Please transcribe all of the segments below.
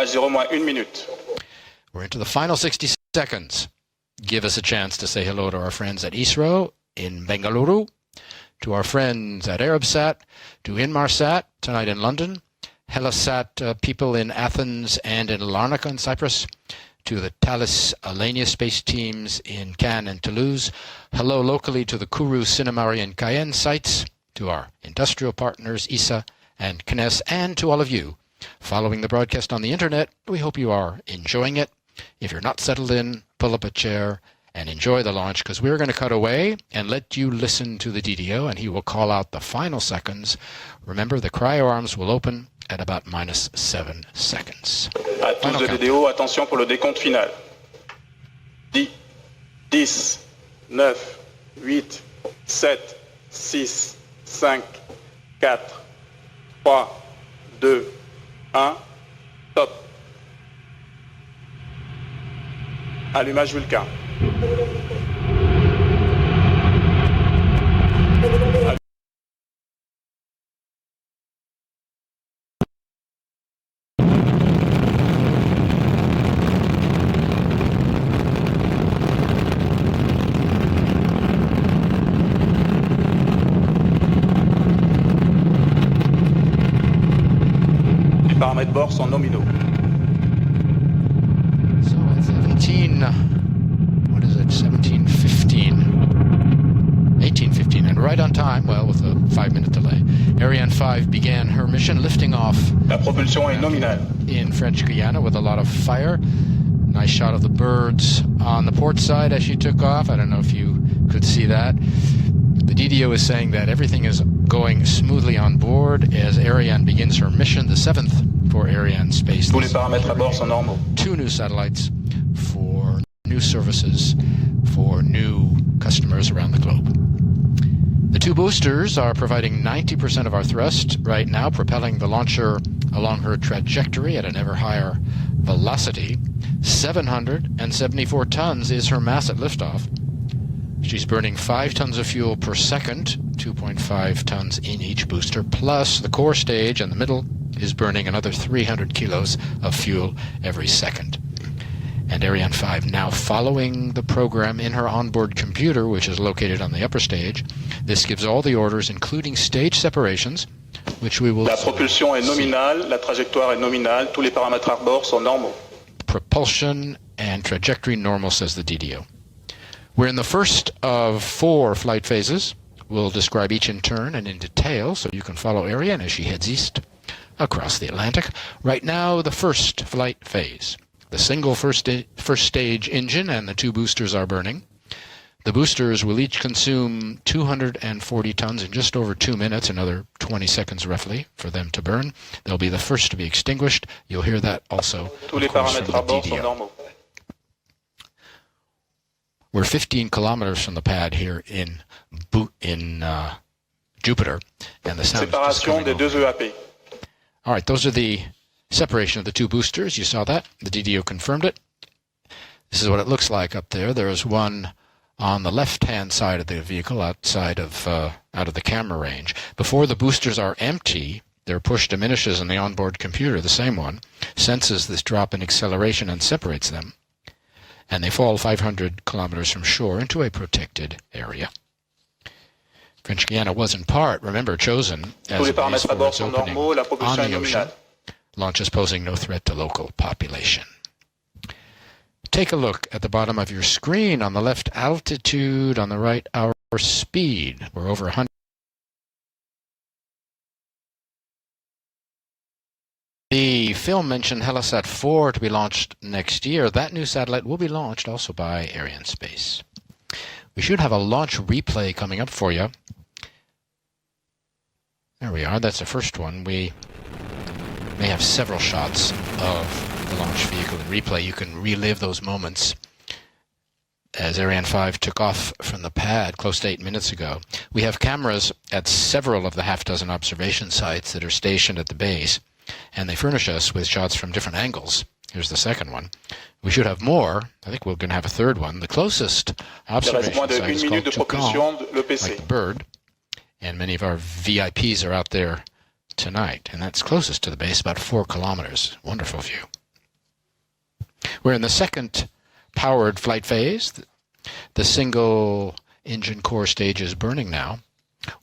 0-1 minute. We're into the final 60 seconds. Give us a chance to say hello to our friends at ISRO in Bengaluru, to our friends at Arabsat, to Inmarsat tonight in London, Helisat people in Athens and in Larnaca in Cyprus, to the Thales Alenia Space teams in Cannes and Toulouse. Hello locally to the Kourou, Sinemari and Cayenne sites, to our industrial partners ISA and CNES, and to all of you following the broadcast on the internet. We hope you are enjoying it. If you're not settled in, pull up a chair and enjoy the launch, because we're going to cut away and let you listen to the DDO, and he will call out the final seconds. Remember, the cryo arms will open at about -7 seconds. À tous de DDO, attention pour le décompte final. 10, 10, 9, 8, 7, 6, 5, 4, 3, 2, 1, top. Allumage Vulcain. Les paramètres bord sont nominaux. So at 18:15, and right on time, well, with a 5-minute delay, Ariane 5 began her mission, lifting off La propulsion est nominale. in French Guiana with a lot of fire. Nice shot of the birds on the port side as she took off. I don't know if you could see that. The DDO is saying that everything is going smoothly on board as Ariane begins her mission, the 7th for ArianeSpace. Tous les paramètres à bord sont normaux. 2 new satellites for new services for new customers around the globe. The 2 boosters are providing 90% of our thrust right now, propelling the launcher along her trajectory at an ever higher velocity. 774 tons is her mass at liftoff. She's burning 5 tons of fuel per second, 2.5 tons in each booster, plus the core stage and the middle is burning another 300 kilos of fuel every second. And Ariane 5 now following the program in her onboard computer, which is located on the upper stage. This gives all the orders, including stage separations, which we will La propulsion est nominale, la trajectoire est nominale, tous les paramètres à bord sont normaux. Propulsion and trajectory normal, says the DDO. We're in the first of 4 flight phases. We'll describe each in turn and in detail so you can follow Ariane as she heads east across the Atlantic. Right now, the first flight phase. The single first stage engine and the 2 boosters are burning. The boosters will each consume 240 tons in just over 2 minutes, another 20 seconds roughly for them to burn. They'll be the first to be extinguished. You'll hear that also, Tous les of course, from paramètres the à bord sont DDO. normaux. We're 15 kilometers from the pad here in Jupiter, and the sound is just Séparation coming des over. 2 EAP. All right, those are the separation of the 2 boosters. You saw that. The DDO confirmed it. This is what it looks like up there. There is one on the left-hand side of the vehicle, out of the camera range. Before the boosters are empty, their push diminishes, and the onboard computer, the same one, senses this drop in acceleration and separates them. And they fall 500 kilometers from shore into a protected area. French Guiana was in part, remember, chosen as Tous les a base paramètres à for bord its sont opening normaux, la on propulsion est the ocean. nominale. Launches posing no threat to local population. Take a look at the bottom of your screen. On the left, altitude. On the right, our speed. We're over 100. The film mentioned Helisat 4 to be launched next year. That new satellite will be launched also by ArianeSpace. We should have a launch replay coming up for you. There we are. That's the first one. We may have several shots of the launch vehicle in replay. You can relive those moments as Ariane 5 took off from the pad close to 8 minutes ago. We have cameras at several of the half-dozen observation sites that are stationed at the base, and they furnish us with shots from different angles. Here's the second one. We should have more. I think we're going to have a third one. The closest observation site is called Toucan, like the bird, and many of our VIPs are out there tonight, and that's closest to the base, about 4 kilometers. Wonderful view. We're in the second powered flight phase. The single engine core stage is burning now.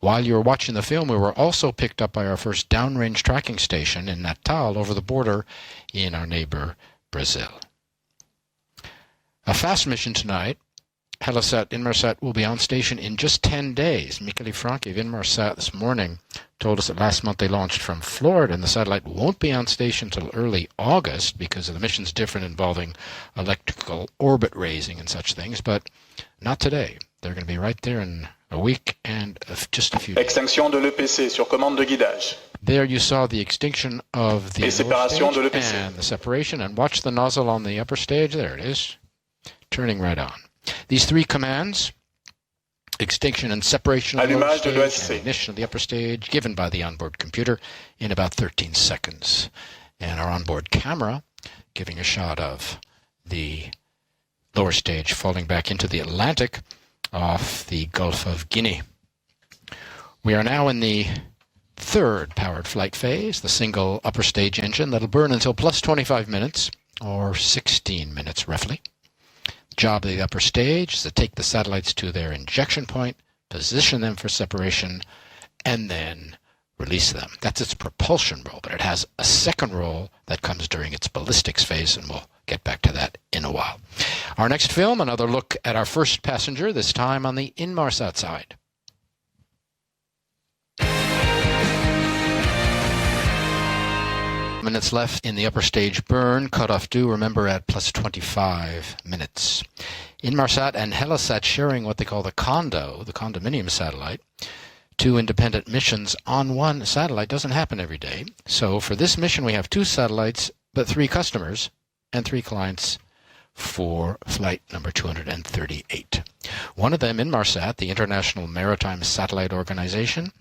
While you were watching the film, we were also picked up by our first downrange tracking station in Natal over the border in our neighbor, Brazil. A fast mission tonight. Telesat Inmarsat will be on station in just 10 days. Michele Franchi of Inmarsat this morning told us that last month they launched from Florida, and the satellite won't be on station until early August because of the mission's different, involving electrical orbit raising and such things, but not today. They're going to be right there in a week and just a few days. Extinction de l'EPC sur commande de guidage. There you saw the extinction of the lower stage and the separation, and watch the nozzle on the upper stage. There it is, turning right on. These three commands, extinction and separation of the lower stage and ignition of the upper stage, given by the onboard computer in about 13 seconds. And our onboard camera giving a shot of the lower stage falling back into the Atlantic off the Gulf of Guinea. We are now in the third powered flight phase, the single upper stage engine that'll burn until plus 25 minutes, or 16 minutes roughly. Job of the upper stage is to take the satellites to their injection point, position them for separation, and then release them. That's its propulsion role, but it has a second role that comes during its ballistics phase, and we'll get back to that in a while. Our next film, another look at our first passenger, this time on the Inmarsat side. Minutes left in the upper stage burn. Cutoff due, remember, at plus 25 minutes. Inmarsat and Telesat sharing what they call the condominium satellite. Two independent missions on one satellite doesn't happen every day. So for this mission, we have two satellites, but three customers and three clients for flight number 238. One of them, Inmarsat, the International Maritime Satellite Organization,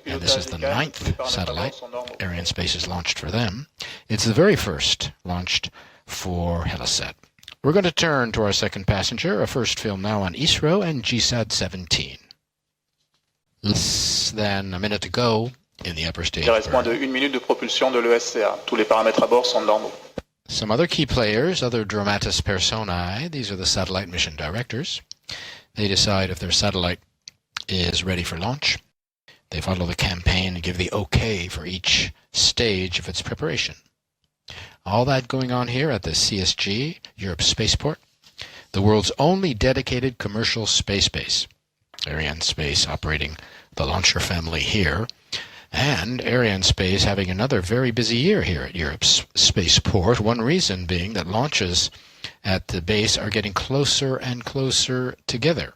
and this is the 9th satellite ArianeSpace has launched for them. It's the very first launched for Telesat. We're going to turn to our second passenger, a first film now on ISRO and GSAT 17. Less than a minute to go in the upper stage. Il reste moins de 1 minute de propulsion de l'ESCA. Tous les paramètres à bord sont normaux. Some other key players, other dramatis personae, these are the satellite mission directors. They decide if their satellite is ready for launch. They follow the campaign and give the okay for each stage of its preparation. All that going on here at the CSG, Europe's spaceport, the world's only dedicated commercial space base. ArianeSpace operating the launcher family here, and ArianeSpace having another very busy year here at Europe's spaceport, one reason being that launches at the base are getting closer and closer together.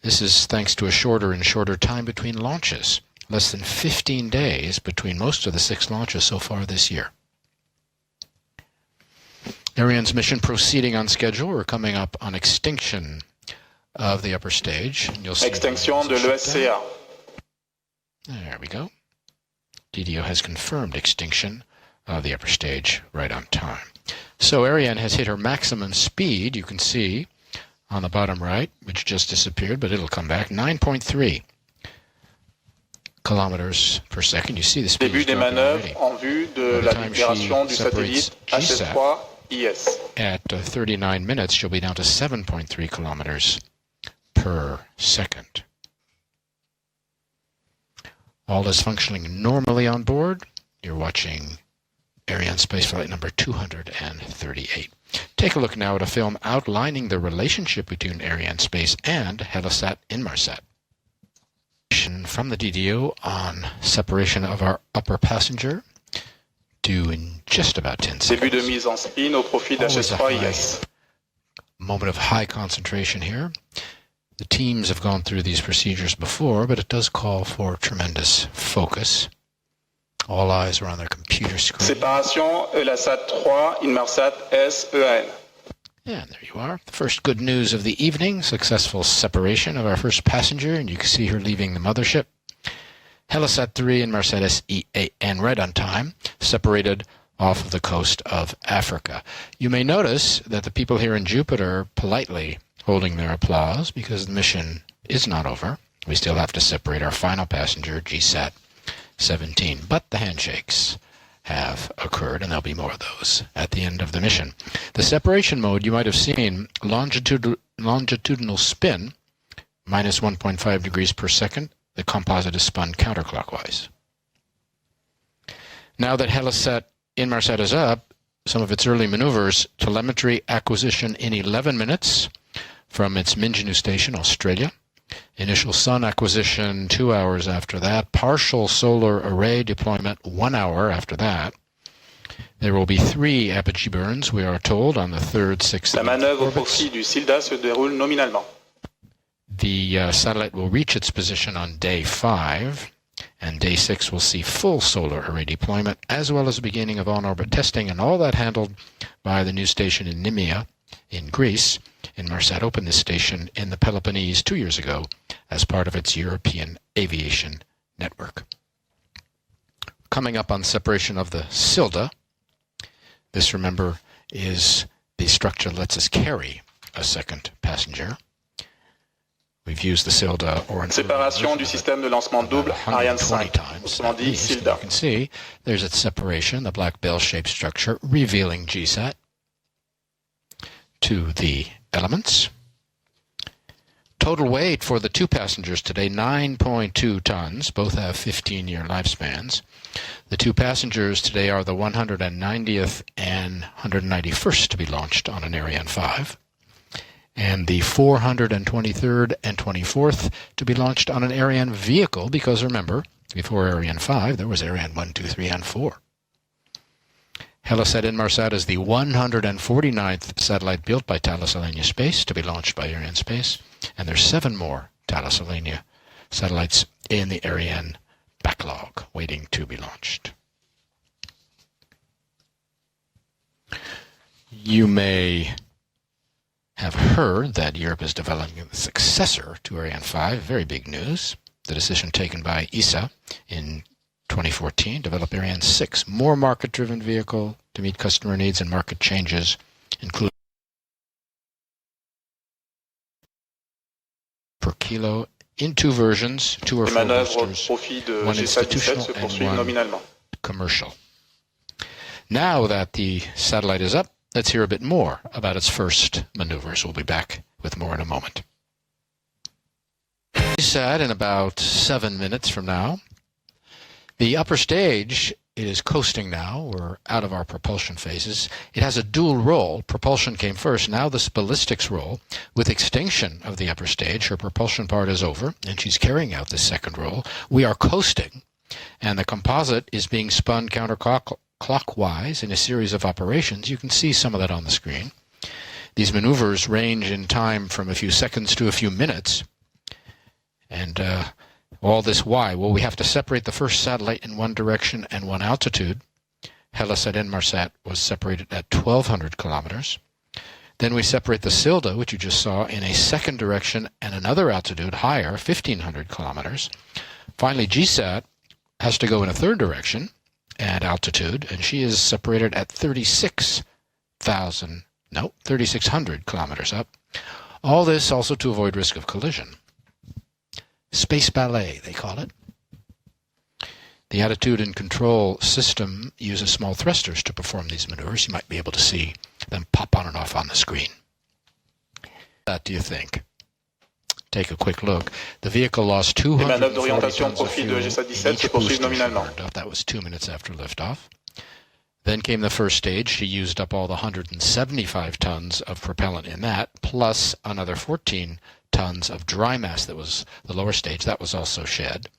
This is thanks to a shorter and shorter time between launches, less than 15 days between most of the 6 launches so far this year. Ariane's mission proceeding on schedule. We're coming up on extinction of the upper stage. You'll see Extinction de l'ESCA. There we go. DDO has confirmed extinction of the upper stage right on time. So Ariane has hit her maximum speed, you can see on the bottom right, which just disappeared, but it'll come back, 9.3 kilometers per second. You see the speed Début des manœuvres en vue de la libération du satellite HS3 IS. At 39 minutes, she'll be down to 7.3 kilometers per second. All is functioning normally on board. You're watching ArianeSpace flight number 238. Take a look now at a film outlining the relationship between ArianeSpace and Telesat Inmarsat. From the DDO on separation of our upper passenger, due in just about 10 seconds. Début de mise en spin au profit d'HS3 IS. Moment of high concentration here. The teams have gone through these procedures before, but it does call for tremendous focus. All eyes are on their computer screen. Séparation ELASAT 3 Inmarsat S EAN. And there you are. The first good news of the evening. Successful separation of our first passenger, and you can see her leaving the mothership. Telesat 3 Inmarsat S EAN right on time, separated off of the coast of Africa. You may notice that the people here in Jupiter are politely holding their applause because the mission is not over. We still have to separate our final passenger, GSAT 17. But the handshakes have occurred, and there'll be more of those at the end of the mission. The separation mode, you might have seen longitudinal spin, minus 1.5 degrees per second. The composite is spun counterclockwise. Now that Helesat Inmarsat is up, some of its early maneuvers: telemetry acquisition in 11 minutes from its Mingenew station, Australia. Initial sun acquisition 2 hours after that. Partial solar array deployment 1 hour after that. There will be 3 apogee burns, we are told, on the 3rd, 6th, La manœuvre au orbits. profit du SILDA se déroule nominalement. The satellite will reach its position on day 5, and day 6 will see full solar array deployment, as well as the beginning of on-orbit testing, and all that handled by the new station in Nemea in Greece. Inmarsat opened this station in the Peloponnese 2 years ago as part of its European aviation network. Coming up on separation of the SILDA, this, remember, is the structure that lets us carry a second passenger. We've used the SILDA or an Séparation du système de lancement double Ariane 5, times. autrement dit SILDA. You can see there's its separation, the black bell-shaped structure, revealing GSAT to the elements. Total weight for the 2 passengers today, 9.2 tons. Both have 15-year lifespans. The 2 passengers today are the 190th and 191st to be launched on an Ariane 5, and the 423rd and 24th to be launched on an Ariane vehicle, because remember, before Ariane 5, there was Ariane 1, 2, 3, and 4. Helesat Inmarsat is the 149th satellite built by Thales Alenia Space to be launched by ArianeSpace, and there's 7 more Thales Alenia satellites in the Ariane backlog waiting to be launched. You may have heard that Europe is developing the successor to Ariane 5. Very big news. The decision taken by ESA in 2014, develop Ariane 6, more market-driven vehicle to meet customer needs and market changes, including per kilo in 2 versions, 2 or 4 boosters, one institutional and one commercial. Now that the satellite is up, let's hear a bit more about its first maneuvers. We'll be back with more in a moment. GSAT in about 7 minutes from now. The upper stage, it is coasting now. We're out of our propulsion phases. It has a dual role. Propulsion came first. Now this ballistics role. With extinction of the upper stage, her propulsion part is over, and she's carrying out this second role. We are coasting, and the composite is being spun counterclockwise in a series of operations. You can see some of that on the screen. These maneuvers range in time from a few seconds to a few minutes. And all this why? Well, we have to separate the first satellite in one direction and one altitude. Helesat Inmarsat was separated at 1,200 kilometers. Then we separate the SILDA, which you just saw, in a second direction and another altitude higher, 1,500 kilometers. Finally, GSAT has to go in a third direction and altitude, and she is separated at 3,600 kilometers up. All this also to avoid risk of collision. Space ballet, they call it. The attitude and control system uses small thrusters to perform these maneuvers. You might be able to see them pop on and off on the screen. What do you think? Take a quick look. The vehicle lost 240 tons of fuel in each booster. That was 2 minutes after liftoff. Then came the first stage. She used up all the 175 tons of propellant in that, plus another 14 tons of dry mass that was the lower stage. That was also shed.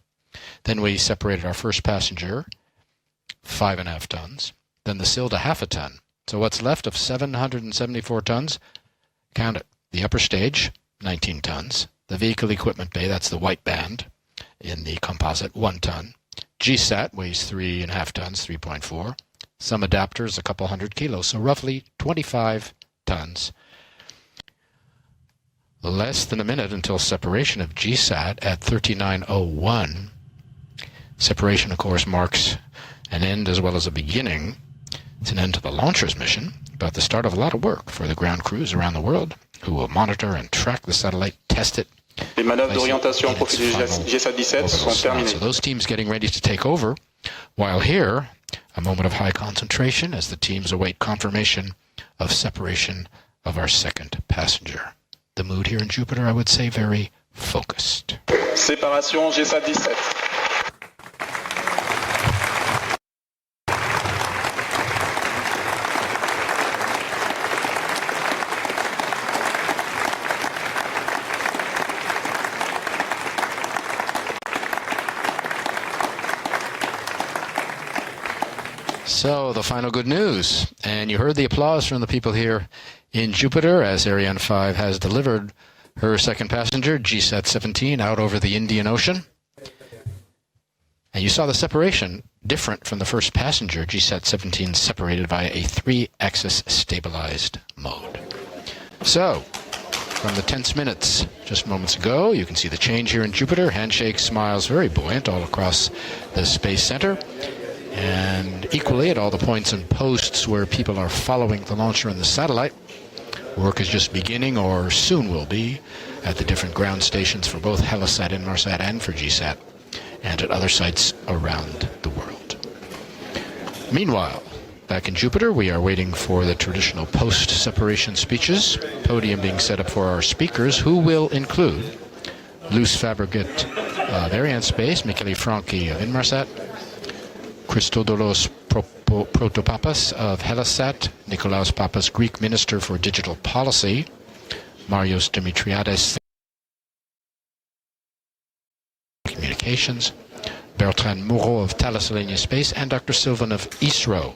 Then we separated our first passenger, 5.5 tons. Then the SILDA, 0.5 ton. So what's left of 774 tons? Count it. The upper stage, 19 tons. The vehicle equipment bay, that's the white band in the composite, 1 ton. GSAT weighs 3.5 tons, 3.4. Some adapters, a couple hundred kilos, so roughly 25 tons. Less than a minute until separation of GSAT at 39:01. Separation, of course, marks an end as well as a beginning. It's an end to the launcher's mission, but the start of a lot of work for the ground crews around the world who will monitor and track the satellite, test it. Les manœuvres d'orientation au profit du GSAT 17 sont terminées. So those teams getting ready to take over, while here A moment of high concentration as the teams await confirmation of separation of our second passenger. The mood here in Jupiter, I would say, very focused. Séparation GSAT 17. So, the final good news, and you heard the applause from the people here in Jupiter as Ariane 5 has delivered her second passenger, GSAT 17, out over the Indian Ocean. And you saw the separation different from the first passenger, GSAT 17, separated via a 3-axis stabilized mode. So, from the tense minutes just moments ago, you can see the change here in Jupiter. Handshake smiles very buoyant all across the Space Center. And equally at all the points and posts where people are following the launcher and the satellite, work is just beginning or soon will be at the different ground stations for both Telesat, Inmarsat, and for GSAT, and at other sites around the world. Meanwhile, back in Jupiter, we are waiting for the traditional post-separation speeches, podium being set up for our speakers, who will include Luce Fabricant of ArianeSpace, Michele Franchi of Inmarsat, Christodoulos Protopapas of Telesat, Nikolaos Papas, Greek Minister for Digital Policy, Marios Dimitriades, Communications, Bertrand Moreau of Thales Alenia Space, and Dr. Sylvan of ISRO,